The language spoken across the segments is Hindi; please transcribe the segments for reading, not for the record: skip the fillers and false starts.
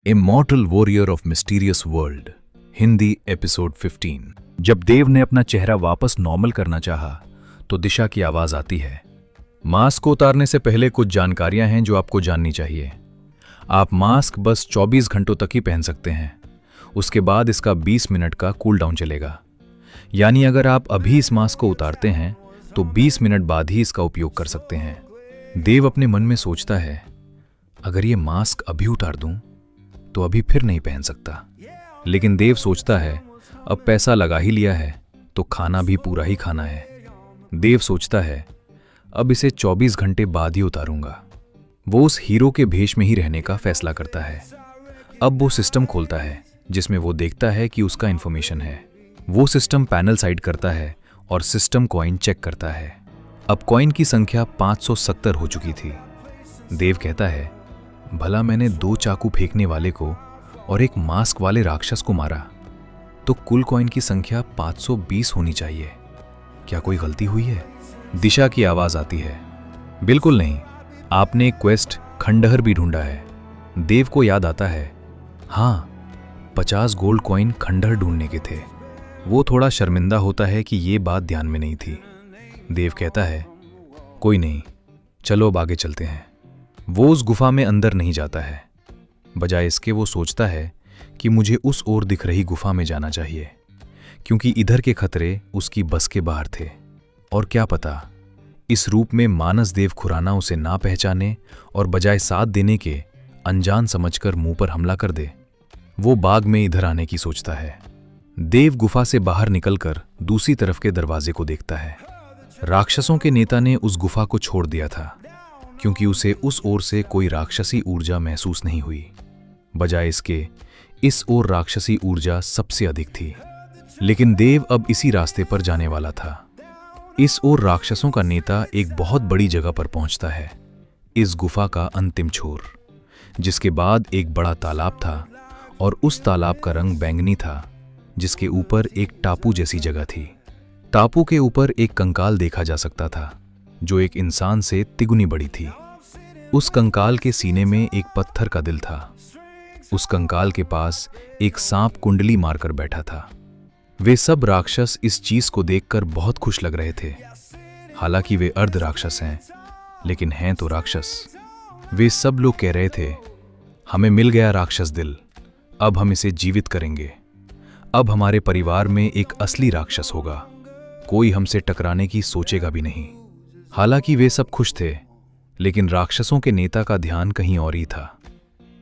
Immortal warrior of mysterious world, Hindi episode 15। जब देव ने अपना चेहरा वापस नॉर्मल करना चाहा, तो दिशा की आवाज आती है, मास्क को उतारने से पहले कुछ जानकारियां हैं जो आपको जाननी चाहिए। आप मास्क बस 24 घंटों तक ही पहन सकते हैं। उसके बाद इसका 20 मिनट का कूल डाउन चलेगा। यानी अगर आप अभी इस मास्क को उतारते हैं तो 20 मिनट बाद ही इसका उपयोग कर सकते हैं। देव अपने मन में सोचता है, अगर ये मास्क अभी उतार दूं तो अभी फिर नहीं पहन सकता। लेकिन देव सोचता है, अब पैसा लगा ही लिया है तो खाना भी पूरा ही खाना है। देव सोचता है, अब इसे 24 घंटे बाद ही उतारूंगा। वो उस हीरो के भेष में ही रहने का फैसला करता है। अब वो सिस्टम खोलता है जिसमें वो देखता है कि उसका इंफॉर्मेशन है। वो सिस्टम पैनल साइड करता है और सिस्टम कॉइन चेक करता है। अब कॉइन की संख्या 570 हो चुकी थी। देव कहता है, भला मैंने 2 चाकू फेंकने वाले को और एक मास्क वाले राक्षस को मारा, तो कुल कॉइन की संख्या 520 होनी चाहिए। क्या कोई गलती हुई है? दिशा की आवाज आती है, बिल्कुल नहीं, आपने एक क्वेस्ट खंडहर भी ढूंढा है। देव को याद आता है, हाँ, 50 गोल्ड कॉइन खंडहर ढूंढने के थे। वो थोड़ा शर्मिंदा होता है कि ये बात ध्यान में नहीं थी। देव कहता है, कोई नहीं, चलो अब आगे चलते हैं। वो उस गुफा में अंदर नहीं जाता है। बजाय इसके वो सोचता है कि मुझे उस ओर दिख रही गुफा में जाना चाहिए, क्योंकि इधर के खतरे उसकी बस के बाहर थे। और क्या पता, इस रूप में मानस देव खुराना उसे ना पहचाने और बजाय साथ देने के अनजान समझकर मुंह पर हमला कर दे। वो बाग में इधर आने की सोचता है। देव गुफा से बाहर निकलकर दूसरी तरफ के दरवाजे को देखता है। राक्षसों के नेता ने उस गुफा को छोड़ दिया था, क्योंकि उसे उस ओर से कोई राक्षसी ऊर्जा महसूस नहीं हुई। बजाय इसके इस ओर राक्षसी ऊर्जा सबसे अधिक थी। लेकिन देव अब इसी रास्ते पर जाने वाला था। इस ओर राक्षसों का नेता एक बहुत बड़ी जगह पर पहुंचता है, इस गुफा का अंतिम छोर, जिसके बाद एक बड़ा तालाब था और उस तालाब का रंग बैंगनी था, जिसके ऊपर एक टापू जैसी जगह थी। टापू के ऊपर एक कंकाल देखा जा सकता था, जो एक इंसान से तिगुनी बड़ी थी। उस कंकाल के सीने में एक पत्थर का दिल था। उस कंकाल के पास एक सांप कुंडली मारकर बैठा था। वे सब राक्षस इस चीज को देखकर बहुत खुश लग रहे थे। हालांकि वे अर्ध राक्षस हैं, लेकिन हैं तो राक्षस। वे सब लोग कह रहे थे, हमें मिल गया राक्षस दिल, अब हम इसे जीवित करेंगे। अब हमारे परिवार में एक असली राक्षस होगा, कोई हमसे टकराने की सोचेगा भी नहीं। हालांकि वे सब खुश थे, लेकिन राक्षसों के नेता का ध्यान कहीं और ही था,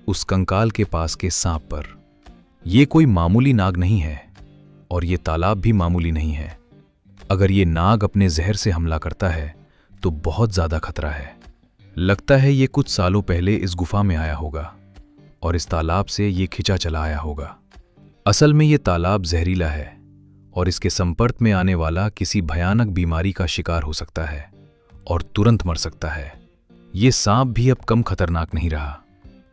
उस कंकाल के पास के सांप पर। यह कोई मामूली नाग नहीं है और ये तालाब भी मामूली नहीं है। अगर ये नाग अपने जहर से हमला करता है तो बहुत ज्यादा खतरा है। लगता है ये कुछ सालों पहले इस गुफा में आया होगा और इस तालाब से ये खिंचा चला आया होगा। असल में ये तालाब जहरीला है और इसके संपर्क में आने वाला किसी भयानक बीमारी का शिकार हो सकता है और तुरंत मर सकता है। ये सांप भी अब कम खतरनाक नहीं रहा।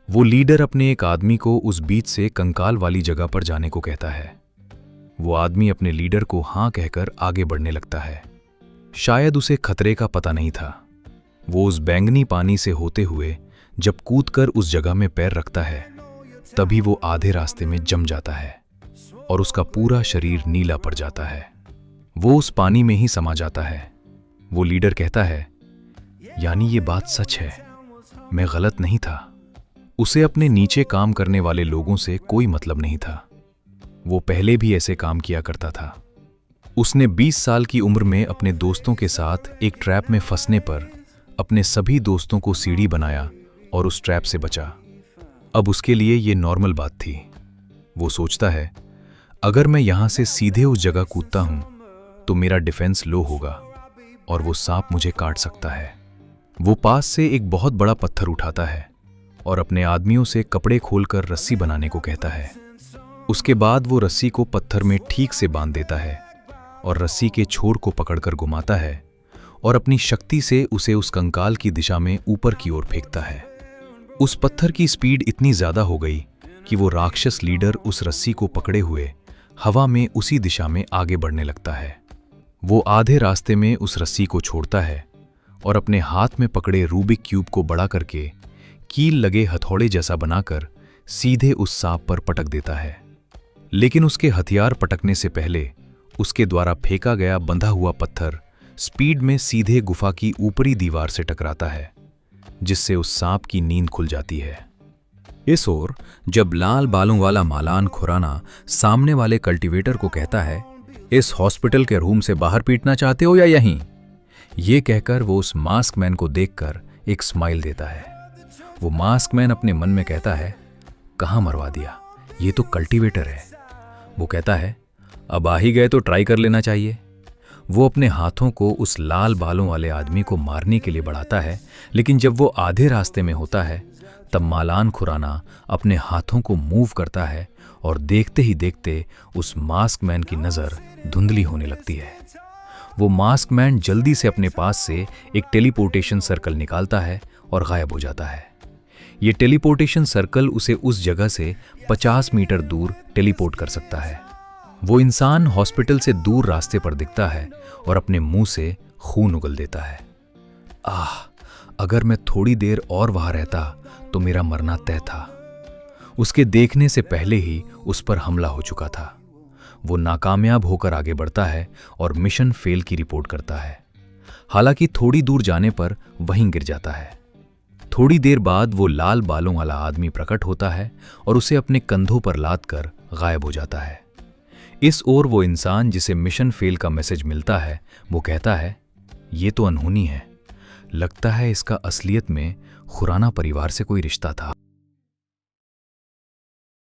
वो लीडर अपने एक आदमी को उस बीच से कंकाल वाली जगह पर जाने को कहता है। वो आदमी अपने लीडर को हाँ कहकर आगे बढ़ने लगता है। शायद उसे खतरे का पता नहीं था। वो उस बैंगनी पानी से होते हुए जब कूदकर उस जगह में पैर रखता है, तभी वो आधे रास्ते में जम जाता है और उसका पूरा शरीर नीला पड़ जाता है। वो उस पानी में ही समा जाता है। वो लीडर कहता है, यानी ये बात सच है, मैं गलत नहीं था। उसे अपने नीचे काम करने वाले लोगों से कोई मतलब नहीं था। वो पहले भी ऐसे काम किया करता था। उसने 20 साल की उम्र में अपने दोस्तों के साथ एक ट्रैप में फंसने पर अपने सभी दोस्तों को सीढ़ी बनाया और उस ट्रैप से बचा। अब उसके लिए ये नॉर्मल बात थी। वो सोचता है, अगर मैं यहां से सीधे उस जगह कूदता हूं तो मेरा डिफेंस लो होगा और वो सांप मुझे काट सकता है। वो पास से एक बहुत बड़ा पत्थर उठाता है और अपने आदमियों से कपड़े खोलकर रस्सी बनाने को कहता है। उसके बाद वो रस्सी को पत्थर में ठीक से बांध देता है और रस्सी के छोर को पकड़कर घुमाता है और अपनी शक्ति से उसे उस कंकाल की दिशा में ऊपर की ओर फेंकता है। उस पत्थर की स्पीड इतनी ज्यादा हो गई कि वो राक्षस लीडर उस रस्सी को पकड़े हुए हवा में उसी दिशा में आगे बढ़ने लगता है। वो आधे रास्ते में उस रस्सी को छोड़ता है और अपने हाथ में पकड़े रूबिक क्यूब को बड़ा करके कील लगे हथौड़े जैसा बनाकर सीधे उस सांप पर पटक देता है। लेकिन उसके हथियार पटकने से पहले उसके द्वारा फेंका गया बंधा हुआ पत्थर स्पीड में सीधे गुफा की ऊपरी दीवार से टकराता है, जिससे उस सांप की नींद खुल जाती है। इस ओर जब लाल बालों वाला मालान खुराना सामने वाले कल्टीवेटर को कहता है, इस हॉस्पिटल के रूम से बाहर पीटना चाहते हो या यहीं? ये कहकर वो उस मास्क मैन को देखकर एक स्माइल देता है। वो मास्क मैन अपने मन में कहता है, कहाँ मरवा दिया, ये तो कल्टीवेटर है। वो कहता है, अब आ ही गए तो ट्राई कर लेना चाहिए। वो अपने हाथों को उस लाल बालों वाले आदमी को मारने के लिए बढ़ाता है, लेकिन जब वो आधे रास्ते में होता है तब मालान खुराना अपने हाथों को मूव करता है और देखते ही देखते उस मास्क मैन की नज़र धुंधली होने लगती है। वो मास्क मैन जल्दी से अपने पास से एक टेलीपोर्टेशन सर्कल निकालता है और गायब हो जाता है। ये टेलीपोर्टेशन सर्कल उसे उस जगह से 50 मीटर दूर टेलीपोर्ट कर सकता है। वो इंसान हॉस्पिटल से दूर रास्ते पर दिखता है और अपने मुंह से खून उगल देता है। अगर मैं थोड़ी देर और वहां रहता तो मेरा मरना तय था। उसके देखने से पहले ही उस पर हमला हो चुका था। वो नाकामयाब होकर आगे बढ़ता है और मिशन फेल की रिपोर्ट करता है। हालांकि थोड़ी दूर जाने पर वहीं गिर जाता है। थोड़ी देर बाद वो लाल बालों वाला आदमी प्रकट होता है और उसे अपने कंधों पर लाद कर गायब हो जाता है। इस ओर वो इंसान जिसे मिशन फेल का मैसेज मिलता है, वो कहता है, ये तो अनहोनी है। लगता है इसका असलियत में खुराना परिवार से कोई रिश्ता था।